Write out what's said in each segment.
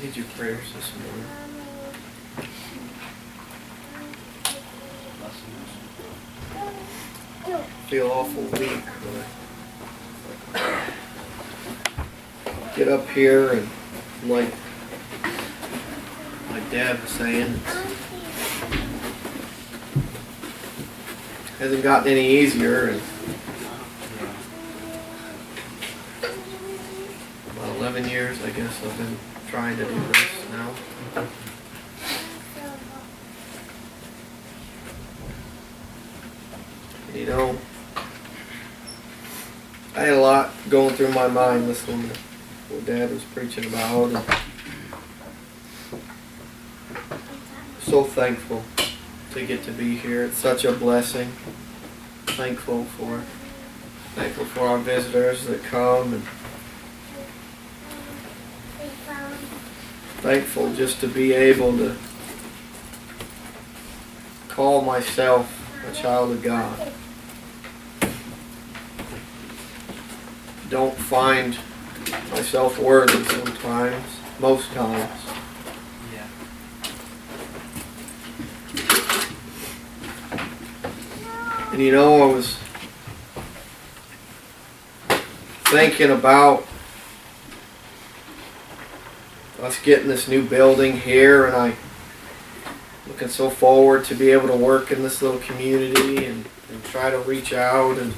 Need your prayers this morning. Feel awful weak when I get up here and like my dad was saying, it hasn't gotten any easier, and about 11 years I guess I've been trying to do this now. You know, I had a lot going through my mind listening to what Dad was preaching about. And so thankful to get to be here. It's such a blessing. Thankful for our visitors that come, and thankful just to be able to call myself a child of God. Don't find myself worthy sometimes, most times. Yeah. And you know, I was thinking about us getting this new building here, and I looking so forward to be able to work in this little community and try to reach out and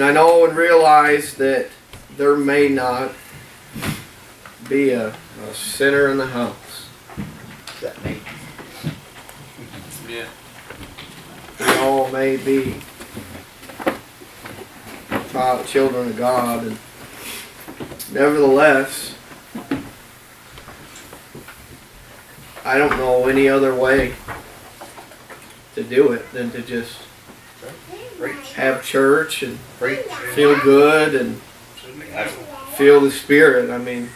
I know and realize that there may not be a sinner in the house. Is that me? Yeah. We all may be children of God, and nevertheless, I don't know any other way to do it than to just have church and feel good and feel the Spirit. I mean,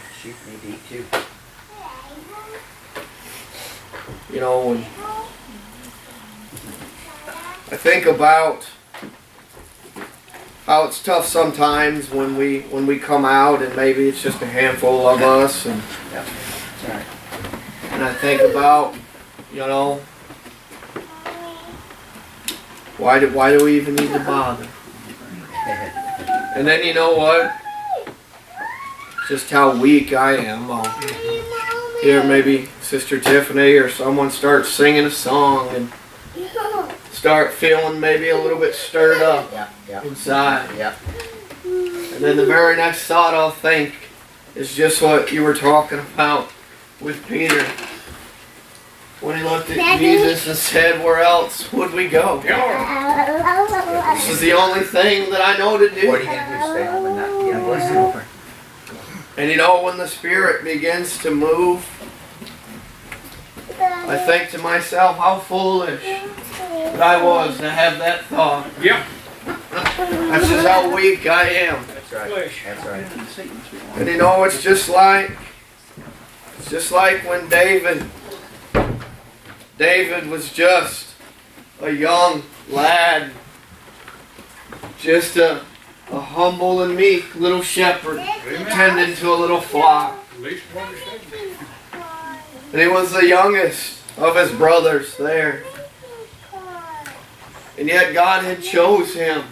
you know, when I think about how it's tough sometimes when we come out and maybe it's just a handful of us, and I think about, you know, why do we even need to bother? And then you know what? Just how weak I am. I'll hear maybe Sister Tiffany or someone start singing a song and start feeling maybe a little bit stirred up inside. And then the very next thought I'll think is just what you were talking about with Peter. When he looked at Jesus and said, where else would we go? This is the only thing that I know to do. What are you going to do? Stay home and not get blessed over? And you know, when the Spirit begins to move, I think to myself, how foolish that I was to have that thought. Yep. That's just how weak I am. That's right. That's right. And you know, it's just like when David was just a young lad, just a humble and meek little shepherd tending to a little flock. And he was the youngest of his brothers there. And yet God had chose him.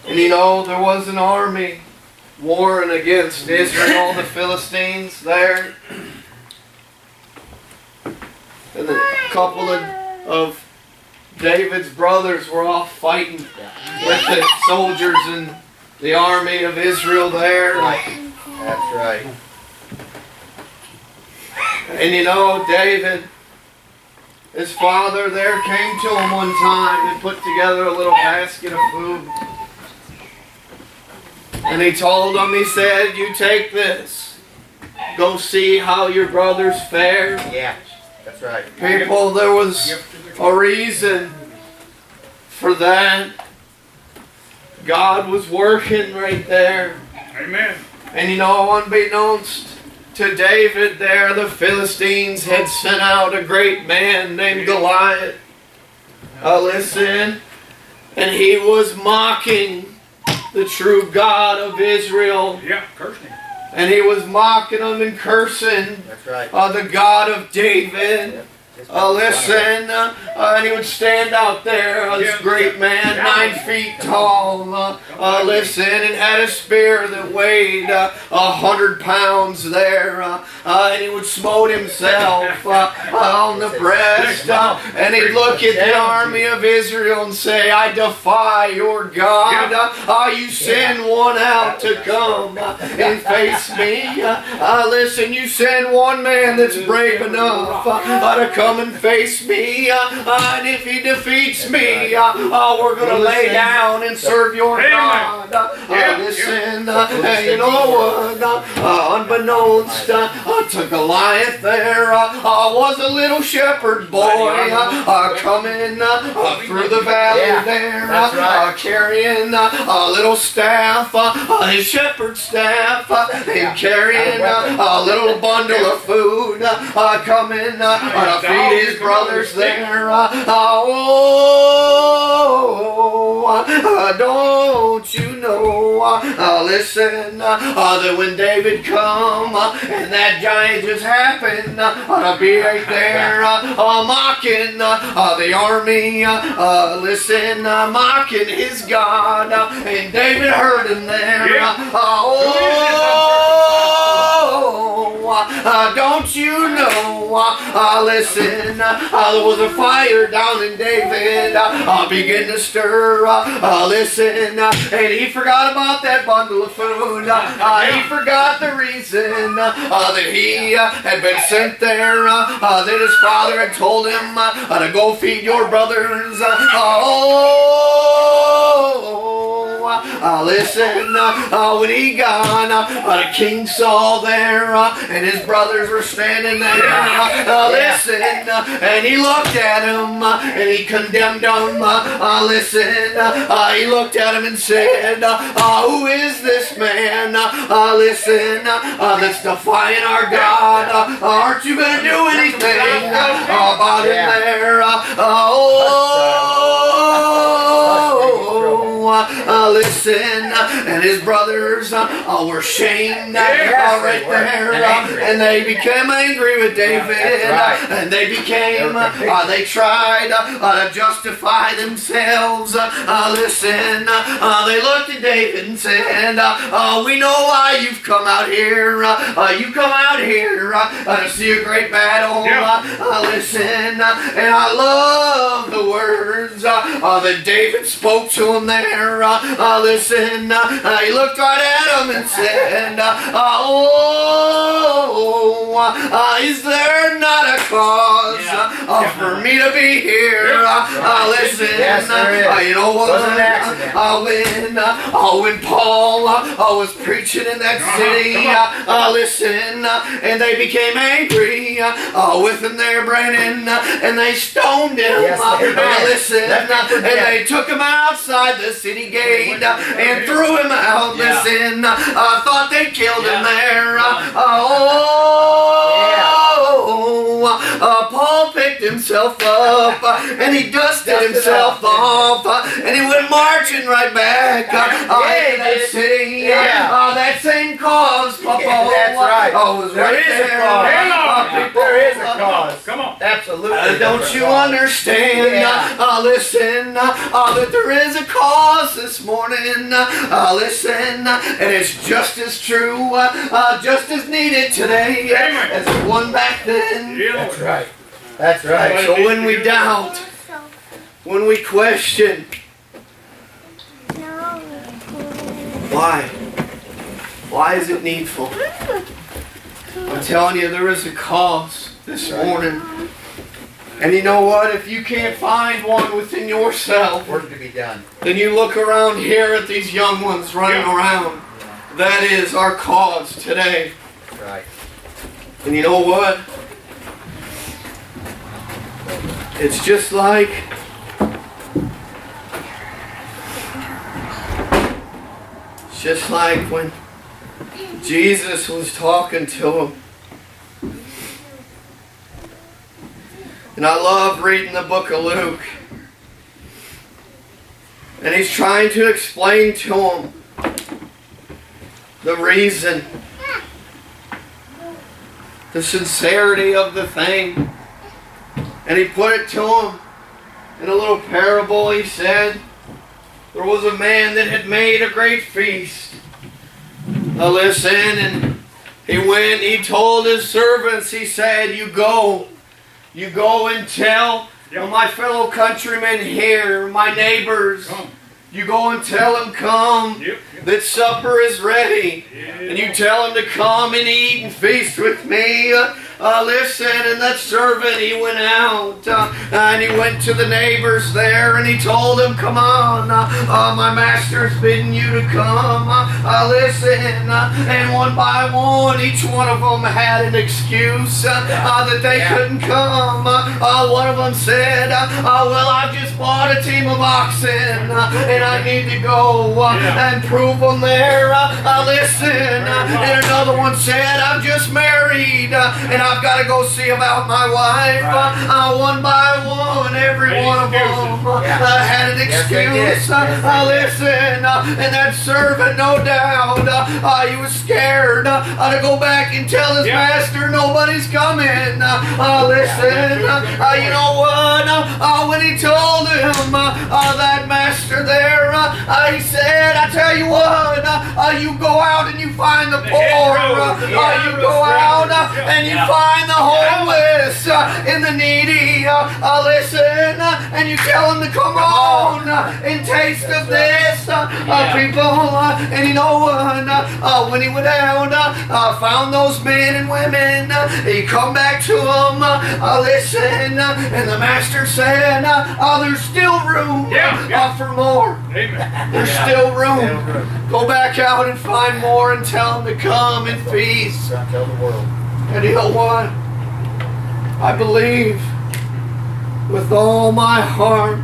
And you know, there was an army warring against Israel, the Philistines there. And a couple of David's brothers were off fighting with the soldiers in the army of Israel there. That's right. And you know, David, his father there came to him one time and put together a little basket of food. And he told him, he said, you take this. Go see how your brothers fare. Yeah, that's right. People, there was a reason for that. God was working right there. Amen. And you know, unbeknownst to David there, the Philistines had sent out a great man named Goliath. Listen. And he was mocking the true God of Israel. Yeah, cursing him. And he was mocking him and cursing That's right. the God of David. Listen, and he would stand out there, this great man, 9 feet tall, listen, and had a spear that weighed 100 pounds there, and he would smote himself on the breast, and he'd look at the army of Israel and say, I defy your God, you send one out to come and face me. Listen, you send one man that's brave enough to come and face me, and if he defeats me, we're going to lay down and serve your God. Listen, you know what? Unbeknownst to Goliath, there was a little shepherd boy coming through the valley there, carrying a little staff, his shepherd's staff, and carrying a little bundle of food, coming to feed his brothers there. Don't you know, listen, that when David come, and that giant just happened to be right there, mocking the army, listen, mocking his God, and David heard him there. Don't you know, listen, there was a fire down in David, begin to stir, listen, and he forgot about that bundle of food, he forgot the reason that he had been sent there, that his father had told him to go feed your brothers. Listen, when he gone, King Saul there, and his brothers were standing there, listen, and he looked at him, and he condemned him, listen, he looked at him and said, who is this man, listen, that's defying our God, aren't you going to do anything about him there, listen, and his brothers were shamed right there, and they became angry with David, and they became, they tried to justify themselves, listen, they looked at David and said, we know why you've come out here, you come out here to see a great battle, listen, and I love the words that David spoke to him there, listen, he looked right at him and said, is there not a cause for me to be here? Listen, you know what? When Paul was preaching in that city, listen, and they became angry with him there, Brandon, and they stoned him, listen, and they took him outside the city gate and threw him out, listen, thought they killed him there, Paul picked himself up, and he dusted himself off, and he went marching right back into that city, that same cause, Papa, that's right. was right there. There is a cause. Come on. Absolutely. Don't you understand, listen, that there is a cause this morning, listen, and it's just as true, just as needed today as it was back then. That's right. That's right. So when we doubt, when we question, why is it needful? I'm telling you, there is a cause this morning. And you know what? If you can't find one within yourself, Work to be done. then you look around here at these young ones running around. That is our cause today. That's right. And you know what? It's just like when Jesus was talking to him. And I love reading the book of Luke. And he's trying to explain to him the reason, the sincerity of the thing. And he put it to him in a little parable. He said, there was a man that had made a great feast. Now listen, and he went, he told his servants, he said, you go and tell my fellow countrymen here, my neighbors, you go and tell them, come, that supper is ready. And you tell them to come and eat and feast with me. Listen, and that servant, he went out and he went to the neighbors there and he told them, come on, my master's bidding you to come. Listen, and one by one, each one of them had an excuse that they couldn't come. One of them said, well, I've just bought a team of oxen and I need to go and prove them there. Listen, and another one said, I'm just married and I've got to go see about my wife. One by one, every one of them had an excuse. Listen, and that servant, no doubt, he was scared to go back and tell his master nobody's coming. Listen, you know what? When he told him, that master there, he said, I tell you what, you go out and you find the poor. You go out and you find the homeless and the needy. Listen, and you tell them to come on and taste of this, people. And you know what? When he went out, found those men and women, he come back to them. Listen, and the master said, there's still room for more. Amen. There's still room. Go back out and find more and tell them to come and feast. Tell the world. And you know what? I believe with all my heart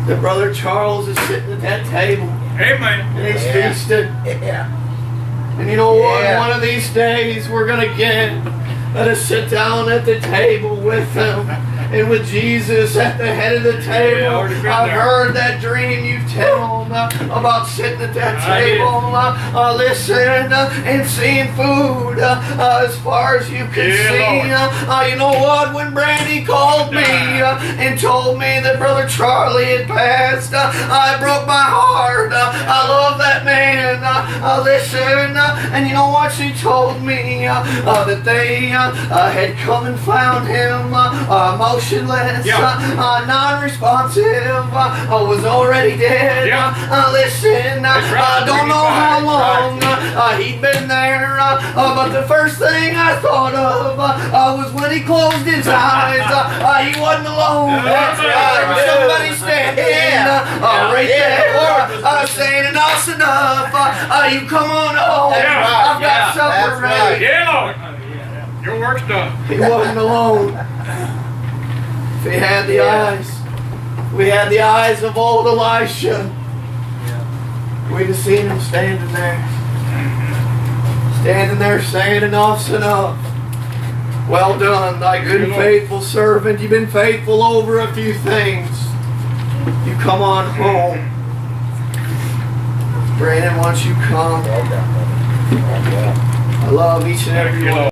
that Brother Charles is sitting at that table. Amen. And he's feasted. Yeah. And you know what? Yeah. One of these days we're going to get to sit down at the table with him. And with Jesus at the head of the table. I've heard that dream you tell about sitting at that table. Listen, and seeing food as far as you can see. You know what? When Brandy called me and told me that Brother Charlie had passed, I broke my heart. I love that man. Listen, and you know what? She told me that they had come and found him motionless, non-responsive, was already dead. Listen, I don't know how long he'd been there, but the first thing I thought of was when he closed his eyes, he wasn't alone. There was somebody standing right there, saying, enough's enough, you come on home, I've got supper ready. Yeah, Lord. Your work's done. He wasn't alone. If he had the eyes, we had the eyes of old Elisha, we'd have seen him standing there saying, enough's enough. Well done, thy good and faithful servant. You've been faithful over a few things. You come on home. Brandon, once you come, I love each and every one.